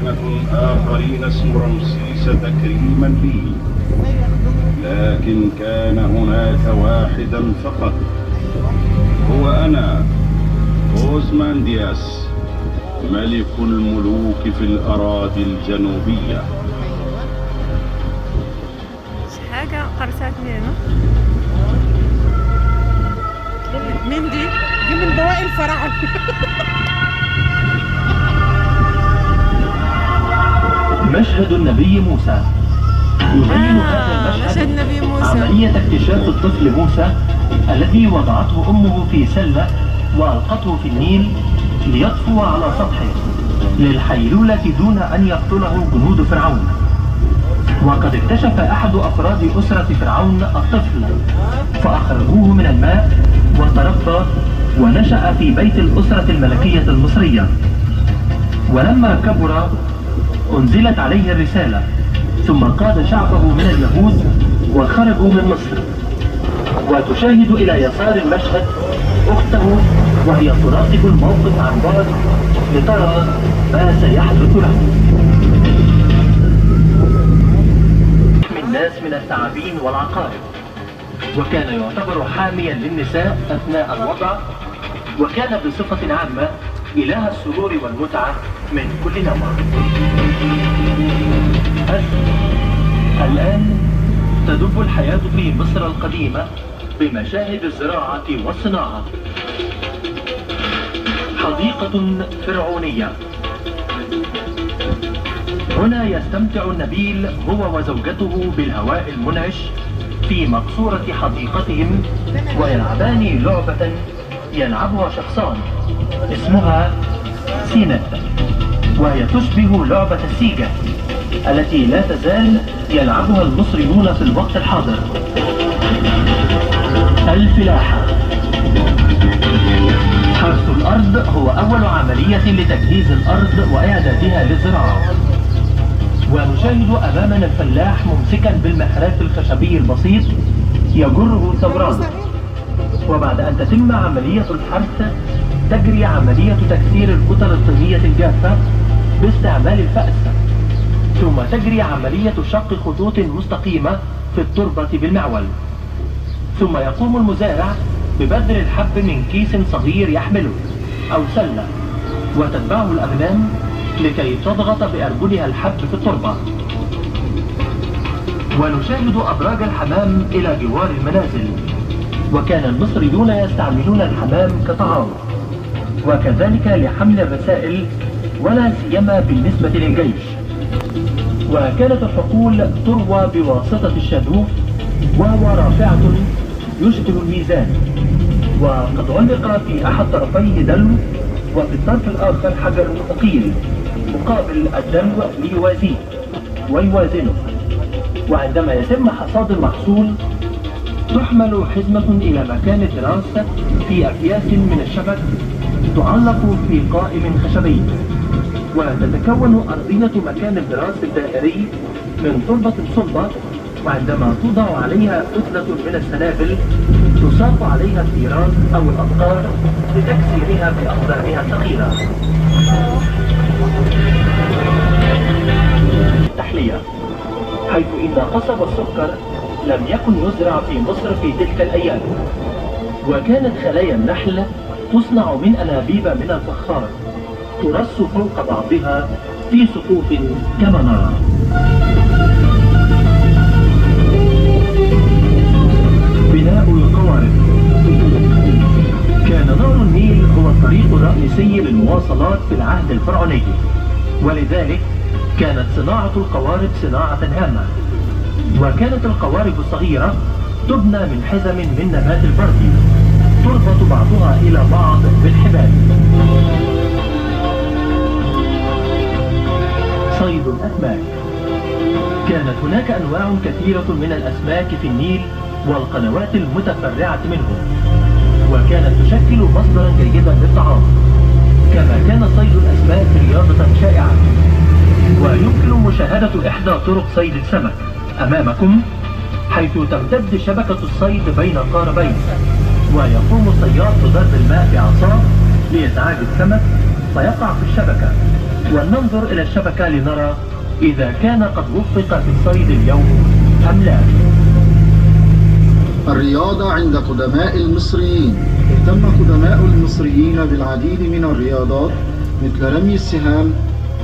كهنة آخرين اسم رمسيس تكريما لي، لكن كان هناك واحدا فقط، هو أنا أوزماندياس، ملك الملوك في الأراضي الجنوبية. حاجة قرصتني هنا. مين دي؟ دي من بواقي الفراعنة. مشهد النبي موسى. يبين هذا مشهد المشهد النبي موسى. عملية اكتشاف الطفل موسى الذي وضعته أمه في سلة وألقته في النيل ليطفو على سطحه للحيلولة دون أن يقتله جنود فرعون. وقد اكتشف أحد أفراد أسرة فرعون الطفل فأخرجوه من الماء وتربى ونشأ في بيت الأسرة الملكية المصرية. ولما كبر أنزلت عليه الرسالة، ثم قاد شعبه من اليهود وخرجوا من مصر. وتشاهد إلى يسار المشهد أخته وهي تراقب الموقف عن بعد لترى ما سيحدث له. الناس من الثعابين والعقارب، وكان يعتبر حاميا للنساء أثناء الوضع، وكان بصفة عامة إله السرور والمتعة من كل نوع. الآن تدب الحياة في مصر القديمة بمشاهد الزراعة والصناعة. حديقة فرعونية. هنا يستمتع النبيل هو وزوجته بالهواء المنعش في مقصورة حديقتهم، ويلعبان لعبة يلعبها شخصان اسمها سينت، وهي تشبه لعبة السيجة التي لا تزال يلعبها المصريون في الوقت الحاضر. الفلاحة. حرث الأرض هو أول عملية لتجهيز الأرض وإعدادها للزراعة. ونشاهد أمامنا الفلاح ممسكا بالمحراث الخشبي البسيط يجره ثوران. وبعد أن تتم عملية الحرث تجري عملية تكسير الكتل الطينية الجافة باستعمال الفأس، ثم تجري عملية شق خطوط مستقيمة في التربة بالمعول. ثم يقوم المزارع ببذر الحب من كيس صغير يحمله أو سلة، وتتبعه الأغنام لكي تضغط بأرجلها الحب في التربة. ونشاهد أبراج الحمام إلى جوار المنازل، وكان المصريون يستعملون الحمام كطعام، وكذلك لحمل الرسائل، ولا سيما بالنسبة للجيش. وكانت الحقول تروى بواسطة الشادوف، وهو رافعة يشبه الميزان، وقد علق في أحد طرفيه دلو، وفي الطرف الآخر حجر ثقيل مقابل الدلو ليوازيه ويوازنه. وعندما يتم حصاد المحصول تحمل حزمة إلى مكان الدراسة في أكياس من الشبك تعلق في قائم خشبي، وتتكون أرضية مكان الدراسة الدائري من تربة صلبة، وعندما توضع عليها كتلة من السنابل تساق عليها الثيران أو الأبقار لتكسيرها بأقدامها الثقيلة. التحلية، حيث إن قصب السكر لم يكن يزرع في مصر في تلك الأيام، وكانت خلايا النحل تصنع من أنابيب من الفخار ترص فوق بعضها في صفوف كما نرى. بناء القوارب. كان نهر النيل هو الطريق الرئيسي للمواصلات في العهد الفرعوني، ولذلك كانت صناعة القوارب صناعة هامة. وكانت القوارب الصغيرة تبنى من حزم من نبات البردي تربط بعضها إلى بعض بالحبال. صيد الأسماك. كانت هناك أنواع كثيرة من الأسماك في النيل والقنوات المتفرعة منه، وكانت تشكل مصدرا جيدا للطعام. كما كان صيد الأسماك رياضة شائعة، ويمكن مشاهدة إحدى طرق صيد السمك أمامكم، حيث تمتد شبكة الصيد بين قاربين، ويقوم الصياد بضرب الماء بعصاه لإزعاج السمك فيقع في الشبكة، ولننظر إلى الشبكة لنرى إذا كان قد وفق في الصيد اليوم أم لا. الرياضة عند قدماء المصريين. اهتم قدماء المصريين بالعديد من الرياضات مثل رمي السهام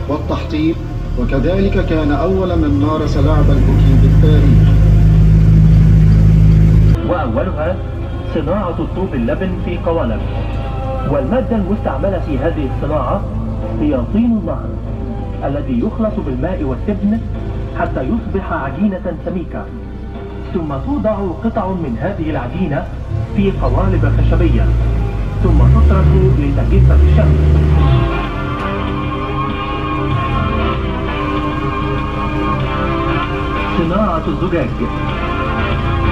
والتحطيب، وكذلك كان أول من مارس لعب الهوكي بالتاريخ. وأولها صناعة طوب اللبن في قوالب، والمادة المستعملة في هذه الصناعة هي طين النهر الذي يخلط بالماء والتبن حتى يصبح عجينة سميكة، ثم توضع قطع من هذه العجينة في قوالب خشبية ثم تترك لتجف في الشمس. صناعة الزجاج.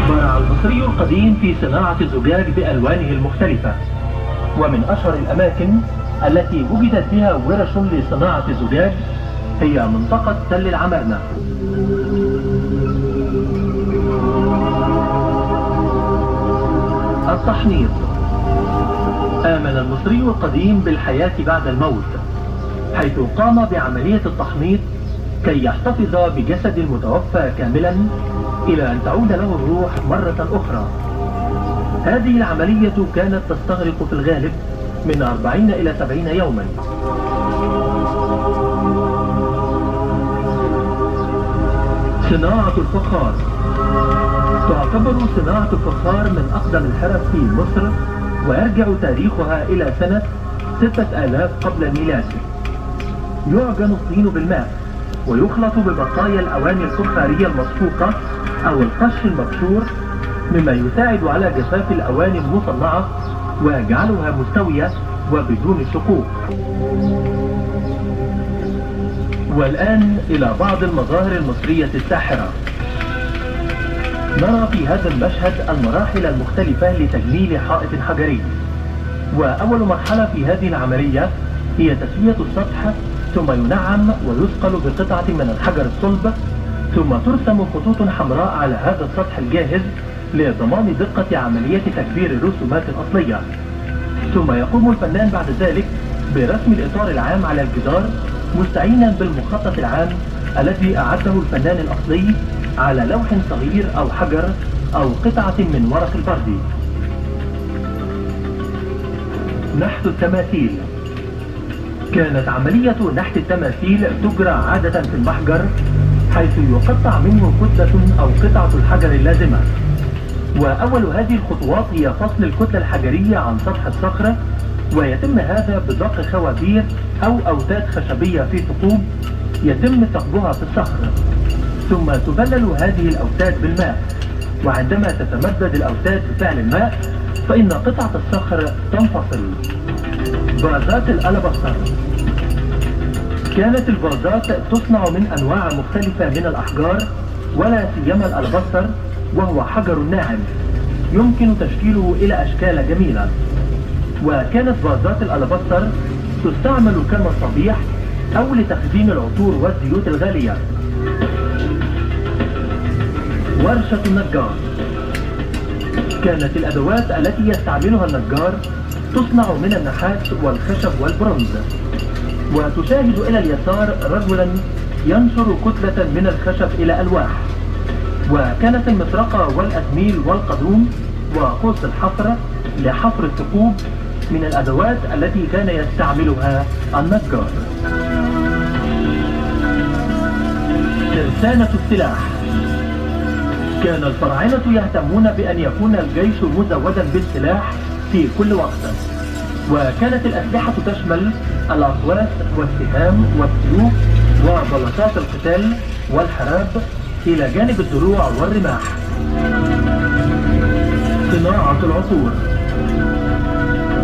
برع المصري القديم في صناعة الزجاج بألوانه المختلفة، ومن أشهر الأماكن التي وجدت بها ورش لصناعة الزجاج هي منطقة تل العمارنة. التحنيط. آمن المصري القديم بالحياة بعد الموت، حيث قام بعملية التحنيط كي يحتفظ بجسد المتوفى كاملا إلى أن تعود له الروح مرة أخرى. هذه العملية كانت تستغرق في الغالب من 40 إلى 70 يوما. صناعة الفخار. تعتبر صناعة الفخار من أقدم الحرف في مصر، ويرجع تاريخها إلى سنة 6000 قبل الميلاد. يعجن الطين بالماء ويخلط ببقايا الأواني الفخارية المصفوفة أو القش المبشور، مما يساعد على جفاف الأواني المصنعة ويجعلها مستوية وبدون شقوق. والآن إلى بعض المظاهر المصرية الساحرة. نرى في هذا المشهد المراحل المختلفة لتجميل حائط حجري. وأول مرحلة في هذه العملية هي تسوية السطح، ثم ينعم ويثقل بقطعة من الحجر الصلب، ثم ترسم خطوط حمراء على هذا السطح الجاهز لضمان دقة عملية تكبير الرسومات الأصلية. ثم يقوم الفنان بعد ذلك برسم الإطار العام على الجدار، مستعينا بالمخطط العام الذي أعده الفنان الأصلي على لوح صغير أو حجر أو قطعة من ورق البردي. نحت التماثيل. كانت عملية نحت التماثيل تجرى عادة في المحجر، حيث يقطع منه كتلة أو قطعة الحجر اللازمة. وأول هذه الخطوات هي فصل الكتلة الحجرية عن سطح الصخرة، ويتم هذا بدق خوابير أو أوتاد خشبية في ثقوب يتم ثقبها في الصخر، ثم تبلل هذه الأوتاد بالماء. وعندما تتمدد الأوتاد بفعل الماء فإن قطعة الصخر تنفصل. فازات الألبستر. كانت الفازات تصنع من أنواع مختلفة من الأحجار، ولا سيما الألبستر وهو حجر ناعم يمكن تشكيله إلى أشكال جميلة. وكانت فازات الألبستر تستعمل كمصابيح أو لتخزين العطور والزيوت الغالية. ورشة النجار. كانت الأدوات التي يستعملها النجار تصنع من النحاس والخشب والبرونز. وتشاهد إلى اليسار رجلا ينشر كتلة من الخشب إلى ألواح. وكانت المطرقة والأزميل والقدوم وقوس الحفر لحفر الثقوب من الأدوات التي كان يستعملها النجار. ترسانة السلاح. كان الفراعنة يهتمون بأن يكون الجيش مزودا بالسلاح في كل وقت، وكانت الأسلحة تشمل الأقواس والسهام والسيوف وبلاطات القتال والحراب إلى جانب الدروع والرماح. صناعة العطور.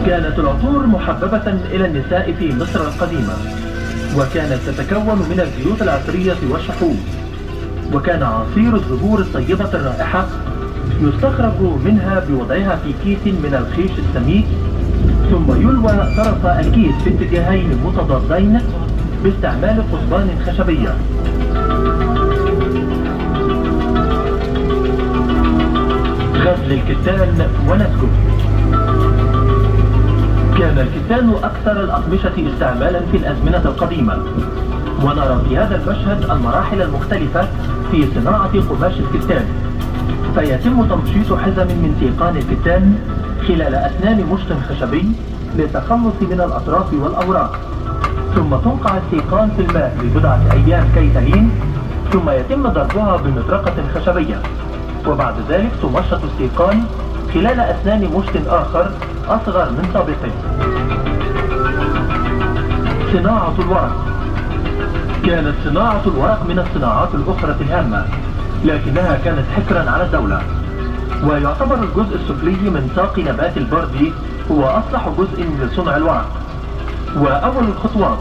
كانت العطور محببة إلى النساء في مصر القديمة، وكانت تتكون من الزيوت العطرية والشحوم. وكان عصير الزهور الطيبة الرائحة يستخرج منها بوضعها في كيس من الخيش السميك، ثم يلوى طرف الكيس في اتجاهين متضادين باستعمال قضبان خشبية. غزل الكتان ونسجه. كان الكتان أكثر الأقمشة استعمالا في الأزمنة القديمة، ونرى في هذا المشهد المراحل المختلفة في صناعة قماش الكتان. فيتم تمشيط حزم من سيقان الكتان خلال أسنان مشط خشبي للتخلص من الأطراف والأوراق، ثم تنقع السيقان في الماء لبضعة أيام كي تلين، ثم يتم ضربها بمطرقة خشبية، وبعد ذلك تمشط السيقان خلال أسنان مشط آخر أصغر من سابقه. صناعة الورق. كانت صناعة الورق من الصناعات الأخرى الهامة، لكنها كانت حكرا على الدولة، ويعتبر الجزء السفلي من ساق نبات البردي هو أصلح جزء لصنع الورق. وأول الخطوات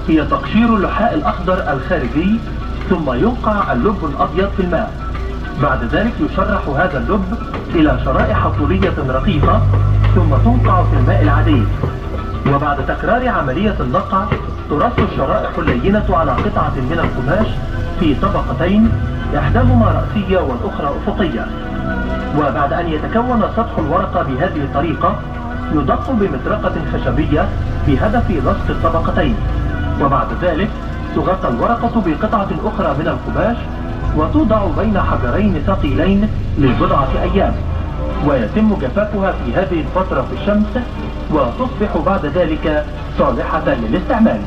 هي تقشير اللحاء الأخضر الخارجي، ثم ينقع اللب الأبيض في الماء. بعد ذلك يشرح هذا اللب إلى شرائح طولية رقيقة، ثم تنقع في الماء العادي. وبعد تكرار عملية النقع ترص الشرائح اللينة على قطعة من القماش في طبقتين، إحداهما رأسية والأخرى أفقية. وبعد أن يتكون سطح الورقة بهذه الطريقة يدق بمطرقة خشبية بهدف لصق الطبقتين، وبعد ذلك تغطى الورقة بقطعة أخرى من القماش وتوضع بين حجرين ثقيلين لبضعة أيام، ويتم جفافها في هذه الفترة في الشمس، وتصبح بعد ذلك صالحة للاستعمال.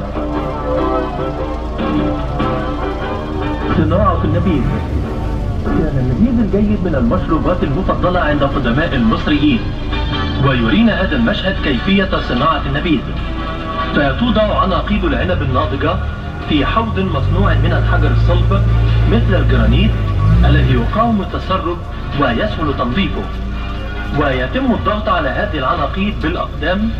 صناعة النبيذ. كان النبيذ الجيد من المشروبات المفضلة عند قدماء المصريين، ويرينا هذا المشهد كيفية صناعة النبيذ. فتوضع عناقيد العنب الناضجة في حوض مصنوع من الحجر الصلب مثل الجرانيت الذي يقاوم التسرب ويسهل تنظيفه، ويتم الضغط على هذه العناقيد بالأقدام،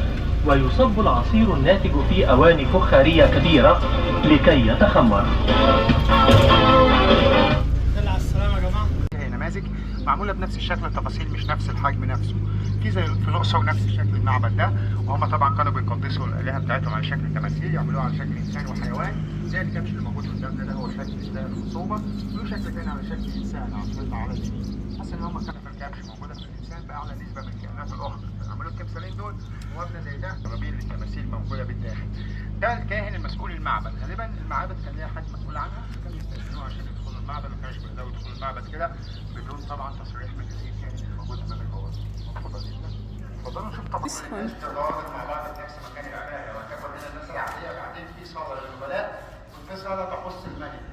ويصب العصير الناتج في أواني فخارية كبيرة لكي يتخمر. نماذج معموله بنفس الشكل، التفاصيل مش نفس الحجم نفسه، في زي في الاقصر نفس شكل المعبد ده، وهم طبعا كانوا بيقدسوا الالهه بتاعتهم على شكل تماثيل، يعملوها على شكل انسان وحيوان، زي الكبش اللي موجود قدامنا ده هو شكل اله الخصوبه، وله شكل تاني على شكل انسان على اليمين. حاسس ان هم كانوا في الكبش موجوده في الانسان باعلى نسبه من الكائنات الاخرى، عملوا التمثالين دول ومبنى زي ده قرابين للتماثيل موجوده بالداخل. ده الكاهن المسؤول المعبد، غالبا المعابد كان ليها حد مسؤول عنها، كانوا يستأذنوه عشان يدخلوا المعبد، ما كانوش بيقدروا يدخلوا المعبد كده بدون طبعا تصريح من الكاهن اللي موجود امام الجوار. اتفضلوا نشوف طبعا الناس تتواصل مع بعض في نفس مكان العباده، وتاخد هنا الناس العاديه، بعدين في صلاه للولاء، وفي صلاه تخص الملك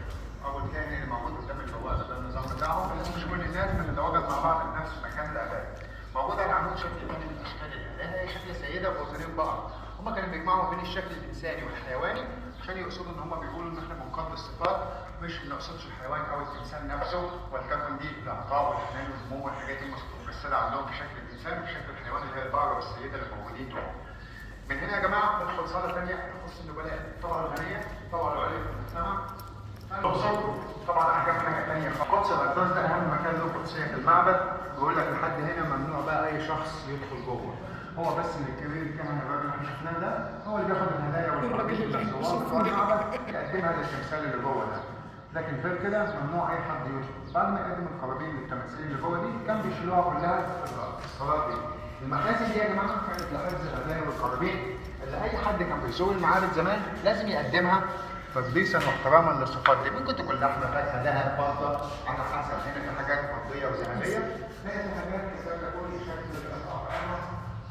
او الكاهن اللي موجود قدام البوابه. ده النظام بتاعهم، لازم مش كل الناس بتتواجد مع بعض في نفس مكان العباده. موجود على العمود شكل ثاني من اشكال الالهه، هي شكل سيده بوزنين بقر. هم كانوا بيجمعوا بين الشكل الانساني والحيواني عشان يقصدوا ان هم بيقولوا ان احنا بنقدس الصفات، مش ما نقصدش الحيوان او الانسان نفسه، ولتكن دي العطاء والحنان والهموم والحاجات دي متجسده عندهم في شكل الانسان وفي شكل الحيوان اللي هي البقره والسيده اللي موجودين دول. من هنا يا جماعه ندخل صاله ثانيه تخص النبلاء، الطبقه الغنيه، الطبقه العليا في المجتمع. تقصدوا طبعا احكام حاجه ثانيه، قدس الاقداس ده اهم مكان له قدسيه في المعبد، بيقول لك لحد هنا ممنوع بقى اي شخص يدخل جوه. هو بس اللي الكبير الكهنه الراجل اللي شفناه ده هو اللي بياخد الهدايا والقرابين للزوار جوه المعبد، يقدمها للتمثال اللي جوه ده. لكن غير كده ممنوع اي حد يدخل. بعد ما يقدم القرابين للتماثيل اللي جوه دي كان بيشيلوها كلها في الصلاه دي. المخازن دي يا جماعه كانت لحفظ الهدايا والقرابين اللي اي حد كان بيزور المعابد زمان لازم يقدمها تقديسا واحتراما للصفات دي. ممكن تكون لحمه، فاكهه، ذهب، فضه، على حسب. هنا في حاجات فضيه وذهبيه، هنا في حاجات تكون شكل الاطعمه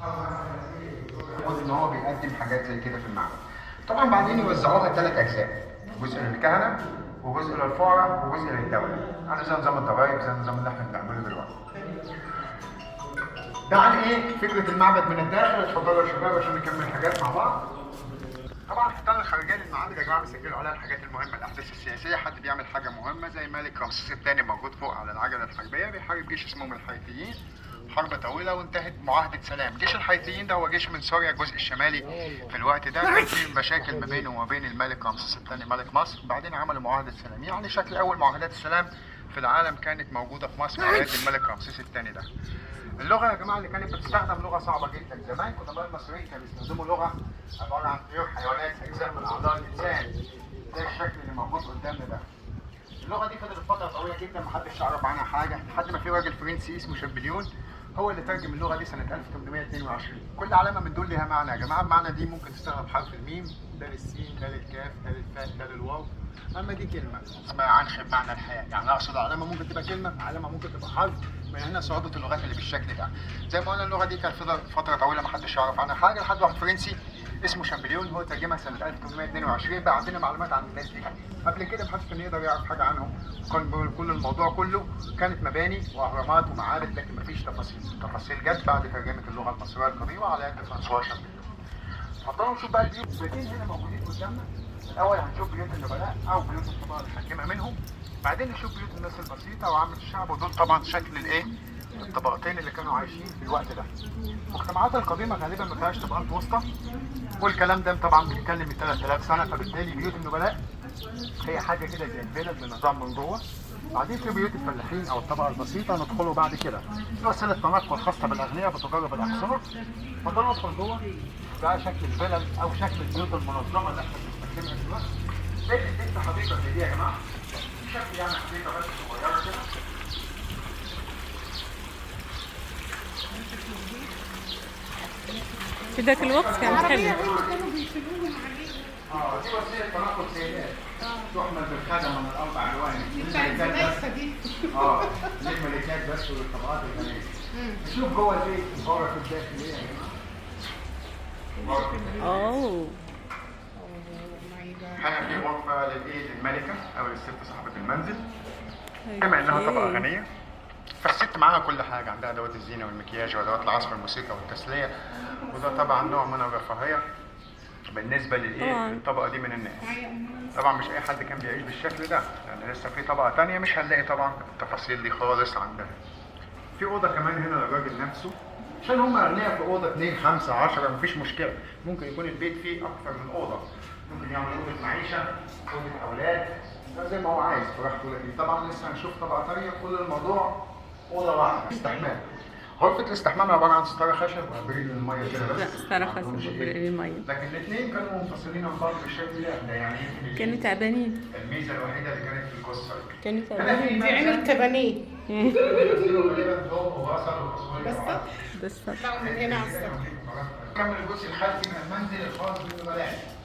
او مثلا ان هو بيقدم حاجات زي كده في المعبد. طبعا بعدين يوزعوها 3 اجزاء، جزء للكهنه وجزء للفقراء وجزء للدوله، على زي نظام الضرايب، زي النظام اللي احنا بنعمله دلوقتي. ده عن ايه فكره المعبد من الداخل. اتفضلوا يا شباب عشان نكمل حاجات مع بعض. طبعا الحيطان الخارجيه للمعابد يا جماعه بيسجلوا عليها الحاجات المهمه، الاحداث السياسيه، حد بيعمل حاجه مهمه زي الملك رمسيس الثاني موجود فوق على العجله الحربيه بيحارب جيش اسمهم الحيثيين، حرب طويله وانتهت معاهده سلام. جيش الحيثيين ده هو جيش من سوريا الجزء الشمالي. في الوقت ده كان في مشاكل ما بينه وما بين الملك رمسيس الثاني ملك مصر، بعدين عملوا معاهده سلام، يعني شكل اول معاهدات السلام في العالم كانت موجوده في مصر على يد الملك رمسيس الثاني ده. اللغه يا جماعه اللي كانت بتستخدم لغه صعبه جدا. زمان قدماء المصريين كانوا بيستخدموا لغه عباره عن طيور، حيوانات، اجزاء من اعضاء الانسان، زي الشكل اللي موجود قدامنا ده. اللغه دي فضلت فتره طويله جدا محدش يعرف عنها حاجه، لحد ما في راجل فرنسي اسمه شامبليون هو اللي ترجم اللغه دي سنه 1822. كل علامه من دول ليها معنى يا جماعه. المعنى دي ممكن تستخدم حرف الميم، ده للسين، ده للكاف، ده للفاء، ده للواو. اما دي كلمه اسمها عنخ بمعنى الحياه، يعني اقصد علامه ممكن تبقى كلمه، علامه ممكن تبقى حرف. من هنا صعوبه اللغات اللي بالشكل ده. زي ما قلنا اللغه دي كانت فتره طويله ما حدش يعرف عنها حاجه لحد واحد فرنسي اسمه شامبليون هو ترجمها سنه 1822. بقى عندنا معلومات عن الناس دي. قبل كده محدش كان يقدر يعرف حاجه عنهم، وكان كل الموضوع كله كانت مباني واهرامات ومعابد، لكن مفيش تفاصيل. التفاصيل جت بعد ترجمه اللغه المصريه القديمه على يد فرانسوا شامبليون. اتفضلوا نشوف بقى البيوت. بيتين هنا موجودين قدامنا. الاول هنشوف بيوت النبلاء او بيوت الطبقه الحاكمه منهم، بعدين نشوف بيوت الناس البسيطه وعامه الشعب، ودول طبعا شكل الايه؟ الطبقتين اللي كانوا عايشين في الوقت ده. المجتمعات القديمه غالبا ما فيهاش طبقات وسطى، والكلام ده طبعا بيتكلم من 3000 سنه، فبالتالي بيوت النبلاء هي حاجه كده زي الفيلل بنظام من جوه. بعدين في بيوت الفلاحين او الطبقه البسيطه ندخلوا بعد كده. في وسيله تنقل خاصه بالاغنياء بتجرب الاقصنه. اتفضلوا ندخل جوه. ده شكل الفيلل او شكل البيوت المنظمه اللي احنا بنستخدمها دلوقتي. بيت حديقه زي دي يا جماعه، شكل يعني حديقه بس صغيره كده. في ذاك الوقت كانت حلوة. كانوا بيشيلوهم عليه. دي وسيله تنقل سيدات تحمل بالخدمه من الاربع الوان. دي للملكات بس وللطبقات الغنيه. نشوف جوه البيت الغرف الداخليه يا جماعه. اوه. هنا في غرفه للملكه او للست صاحبه المنزل. بما انها طبقه غنيه فالست معاها كل حاجه، عندها ادوات الزينه والمكياج وادوات العزف والموسيقى والتسليه، وده طبعا نوع من الرفاهيه بالنسبه للطبقه دي من الناس. طبعا مش اي حد كان بيعيش بالشكل ده، لان لسه في طبقه ثانيه مش هنلاقي طبعا التفاصيل دي خالص عندها. في اوضه كمان هنا للراجل نفسه، عشان هم اغنياء في اوضه 2 5 10 مفيش مشكله. ممكن يكون البيت فيه اكثر من اوضه، ممكن يعمل اوضه معيشه، اوضه اولاد، زي ما هو عايز براحته. لكن طبعا لسه هنشوف طبقه ثانيه. كل الموضوع اوضه واحده. استحمام. غرفه الاستحمام عباره عن ستاره خشب وبريد للميه كده بس. لا ستاره خشب وبريد للميه. لكن الاثنين كانوا منفصلين عن بعض بالشكل ده، يعني كانوا تعبانين. الميزه الوحيده اللي كانت في القصه كانوا تعبانين. دي عمل كبانيه. بس طلعوا من هنا على السطح. كمل الجزء الخلفي من المنزل الخاص بالنبلاء.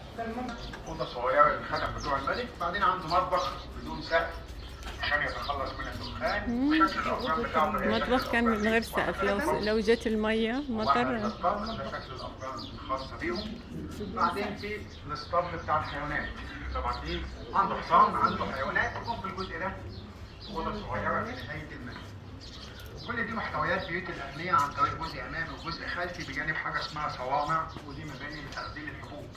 اوضه صغيره للخدم بتوع الملك، بعدين عنده مطبخ بدون سقف عشان يتخلص من الدخان. وشكل الافران بتاعه المطبخ كان من غير سقف، لو جت الميه مطر. ده شكل الافران الخاصه بيهم. بعدين في الاسطبل بتاع الحيوانات، طبعا دي عنده حصان عنده حيوانات، ويكون في الجزء ده اوضه صغيره في نهايه المنزل. كل دي محتويات بيوت الاغنياء عن طريق جزء امامي وجزء خلفي بجانب حاجه اسمها صوامع، ودي مباني لتخزين الحبوب.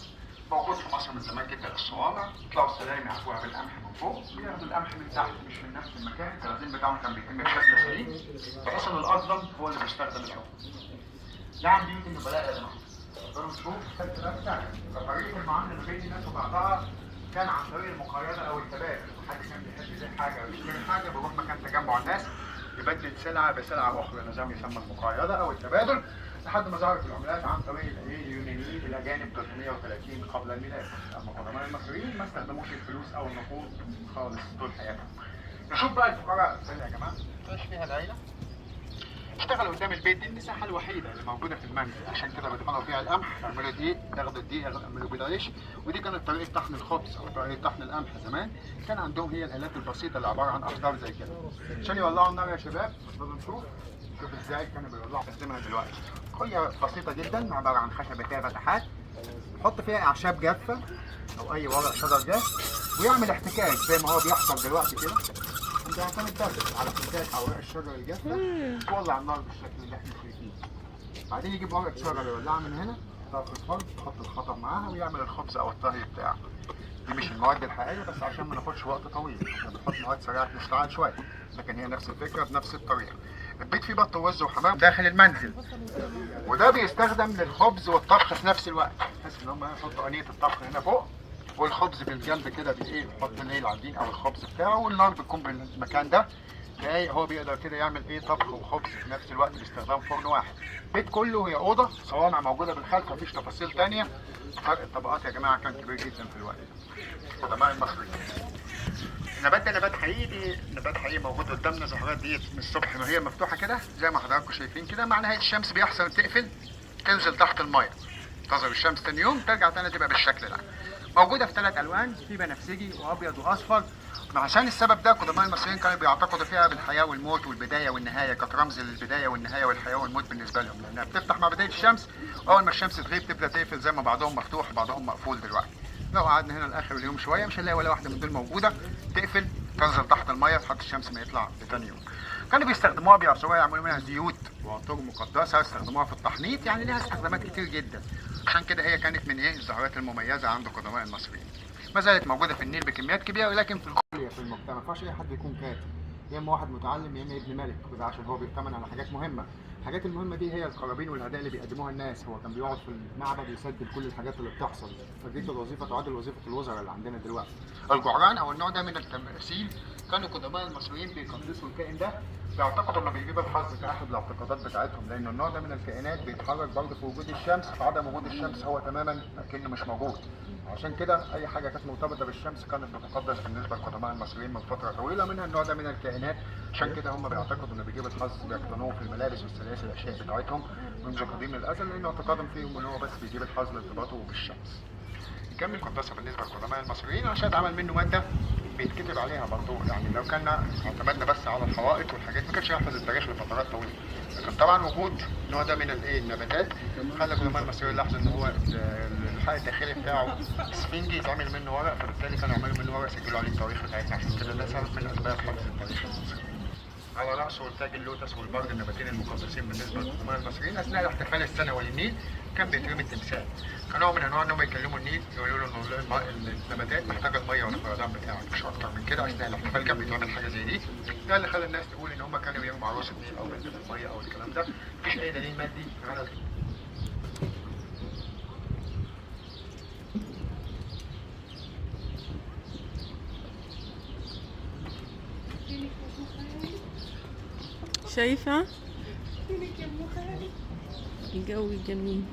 موجود في مصر من زمان جدا الصوامع، يطلعوا السلالم يحفوها بالقمح من فوق، وياخدوا القمح من تحت مش من نفس المكان. التخزين بتاعهم كان بيتم بشكل سليم، بحيث ان الاظلم هو اللي بيستخدم الحبوب. ده عن بيوت النبلاء يا جماعه. تقدروا تشوفوا اختلاف ثاني. طريقه المعامله ما بين الناس وبعضها كان عن طريق المقايضه او التبادل. حد كان بيحب يبيع حاجه او يشتري حاجه بيروح مكان تجمع الناس يبدل سلعه بسلعه اخرى، نظام يسمى المقايضه او التبادل، لحد ما ظهرت العملات عن طريق اليونانيين الاجانب 330 قبل الميلاد. اما القدماء المصريين ما استخدموش الفلوس او النقود خالص طول حياتهم. نشوف بقى الفقراء يا جماعه تعيش فيها العيله. اشتغل قدام البيت، دي المساحه الوحيده اللي موجوده في المنزل، عشان كده بيطحنوا فيها القمح، يعملوا دقيق، ياخدوا الدقيق يعملوا بيه العيش. ودي كانت طريقه طحن الخبز او طريقه طحن القمح زمان. كان عندهم هي الالات البسيطه اللي عباره عن اقدار زي كده. عشان يولعوا النار يا شباب تفضلوا نشوف ازاي كانوا بيولعوا تستخدمها دلوقتي. هي بسيطه جدا، عباره عن خشبه فيها فتحات، حط فيها اعشاب جافه او اي ورق شجر جاف، ويعمل احتكاك زي ما هو بيحصل دلوقتي كده. انت هتعمل درس على احتكاك اوراق الشجر الجافه، تولع النار بالشكل اللي احنا شايفينه. بعدين يجيب ورقه شجر يولعها من هنا، يحطها في الفرن، يحط الحطب معاها ويعمل الخبز او الطهي بتاعه. دي مش المواد الحقيقيه، بس عشان ما ناخدش وقت طويل، احنا بنحط مواد سريعه نشتغل شويه، لكن هي نفس الفكره بنفس الطريقه. البيت فيه بط ووز وحمام داخل المنزل، وده بيستخدم للخبز والطبخ في نفس الوقت، بحيث ان هم يحطوا انيه الطبخ هنا فوق والخبز بالجنب كده بايه، يحط العجين او الخبز بتاعه، والنار بتكون بالمكان ده. هو بيقدر كده يعمل ايه، طبخ وخبز في نفس الوقت باستخدام فرن واحد. البيت كله هي اوضه، صوامع موجوده بالخلف، مفيش تفاصيل ثانيه. فرق الطبقات يا جماعه كان كبير جدا في الوقت ده. القدماء المصريين النبات ده نبات حقيقي، دي نبات حقيقي موجود قدامنا. زهرات ديت من الصبح ما هي مفتوحه كده زي ما حضراتكم شايفين كده، مع نهايه الشمس بيحصل تقفل، تنزل تحت الميه، تظهر الشمس تاني يوم ترجع تاني تبقى بالشكل ده. موجوده في 3 الوان، في بنفسجي وابيض واصفر. عشان السبب ده قدماء المصريين كانوا بيعتقدوا فيها بالحياه والموت والبدايه والنهايه، كانت رمز للبدايه والنهايه والحياه والموت بالنسبه لهم، لانها بتفتح مع بدايه الشمس، اول ما الشمس تغيب تبدا تقفل، زي ما بعضهم مفتوح وبعضهم مقفول دلوقتي. لو قعدنا هنا لاخر اليوم شويه مش هنلاقي ولا واحده من دول موجوده، تقفل تنزل تحت الميه لحد الشمس ما يطلع لتاني يوم. كانوا بيستخدموها، بيعصروها يعملوا منها زيوت وعطور مقدسه، استخدموها في التحنيط، يعني لها استخدامات كتير جدا. عشان كده هي كانت من الزهرات المميزه عند قدماء المصريين. ما زالت موجوده في النيل بكميات كبيره، ولكن في المجتمع ما ينفعش اي حد يكون كاتب، يا اما واحد متعلم يا اما ابن ملك، وده عشان هو بيؤتمن على حاجات مهمه. الحاجات المهمه دي هي القرابين والهدايا اللي بيقدموها الناس. هو كان بيقعد في المعبد يسجل كل الحاجات اللي بتحصل، فدي الوظيفه تعادل وظيفه الوزراء اللي عندنا دلوقتي. الجعران او النوع ده من التماثيل كانوا قدماء المصريين بيقدسوا الكائن ده، بيعتقدوا انه بيجيب الحظ كاحد الاعتقادات بتاعتهم، لان النوع ده من الكائنات بيتحرك برضه في وجود الشمس، فعدم وجود الشمس هو تماما كأنه مش موجود. عشان كده اي حاجه كانت مرتبطه بالشمس كانت بتقدس بالنسبه لقدماء المصريين من فتره طويله، منها النوع ده من الكائنات. عشان كده هم بيعتقدوا انه بيجيب الحظ، بيقتنوه في الملابس والسلاسل الاشياء بتاعتهم منذ قديم الازل، لانه اعتقادهم فيهم ان هو بس بيجيب الحظ لارتباطه بالشمس. نكمل قداسه بالنسبه لقدماء المصريين، عشان اتعمل منه ماده بيتكتب عليها برضه. يعني لو كنا اعتمدنا بس على الحوائط والحاجات ما كانش هيحفظ التاريخ لفترات طويله، لكن طبعا وجود النوع ده من النباتات خلى قدماء المصريين يلاحظوا ان هو الحائط الداخلي بتاعه اسفنجي يتعمل منه ورق، فبالتالي كانوا يعملوا منه ورق يسجلوا عليه التواريخ بتاعتنا. عشان كده ده سبب من اسباب حفظ التاريخ المصري. على راسه تاج اللوتس والبرد، النباتين المقدسين بالنسبه للقدماء المصريين. اثناء الاحتفال السنوي للنيل كان بيترمي التمثال، كنوع من انواع انهم يكلموا النيل، يقولوا له ان النباتات محتاجه الميه والفيضان بتاعك مش اكتر من كده. اثناء الاحتفال كان بيتعمل حاجه زي دي، ده اللي خلى الناس تقول ان هم كانوا بيرموا عروس النيل او بنت الميه او الكلام ده. مفيش اي دليل مادي على شايفة الجو جميل.